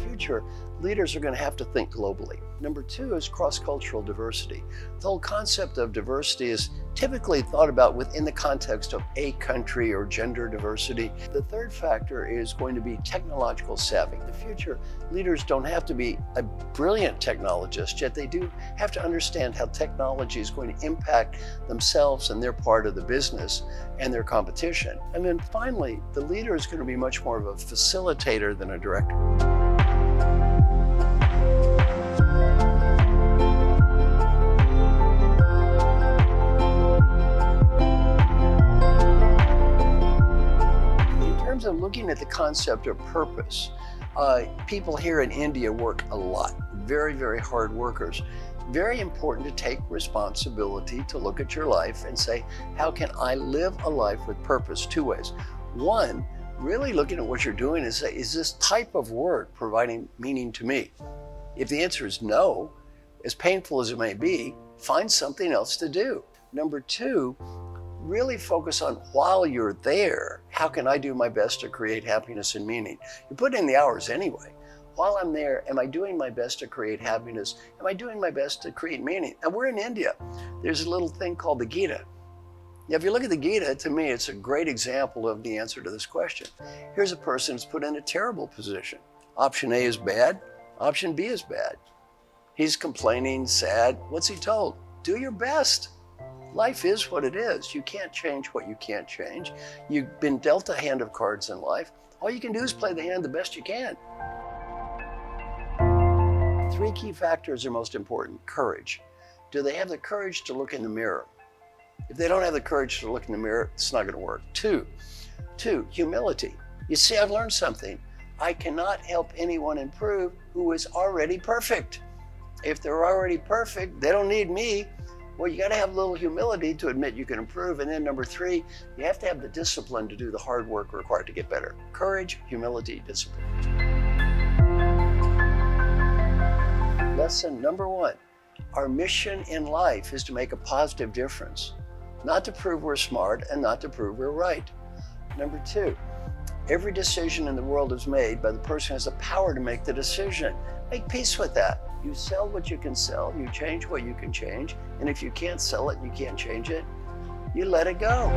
future, leaders are going to have to think globally. Number two is cross-cultural diversity. The whole concept of diversity is typically thought about within the context of a country or gender diversity. The third factor is going to be technological savvy. In the future, leaders don't have to be a brilliant technologist, yet they do have to understand how technology is going to impact themselves and their part of the business and their competition. And then finally, the leader is going to be much more of a facilitator than a director. In terms of looking at the concept of purpose, people here in India work a lot, very, very hard workers. Very important to take responsibility to look at your life and say, how can I live a life with purpose? Two ways. One, really looking at what you're doing and say, is this type of work providing meaning to me? If the answer is no, as painful as it may be, find something else to do. Number two, really focus on while you're there, how can I do my best to create happiness and meaning? You put in the hours anyway. While I'm there, am I doing my best to create happiness? Am I doing my best to create meaning? And we're in India. There's a little thing called the Gita. Now, if you look at the Gita, to me, it's a great example of the answer to this question. Here's a person who's put in a terrible position. Option A is bad. Option B is bad. He's complaining, sad. What's he told? Do your best. Life is what it is. You can't change what you can't change. You've been dealt a hand of cards in life. All you can do is play the hand the best you can. Three key factors are most important. Courage. Do they have the courage to look in the mirror? If they don't have the courage to look in the mirror, it's not going to work. Two, humility. You see, I've learned something. I cannot help anyone improve who is already perfect. If they're already perfect, they don't need me. Well, you got to have a little humility to admit you can improve. And then number three, you have to have the discipline to do the hard work required to get better. Courage, humility, discipline. Lesson number one, our mission in life is to make a positive difference, not to prove we're smart and not to prove we're right. Number two, every decision in the world is made by the person who has the power to make the decision. Make peace with that. You sell what you can sell, you change what you can change, and if you can't sell it, you can't change it, you let it go.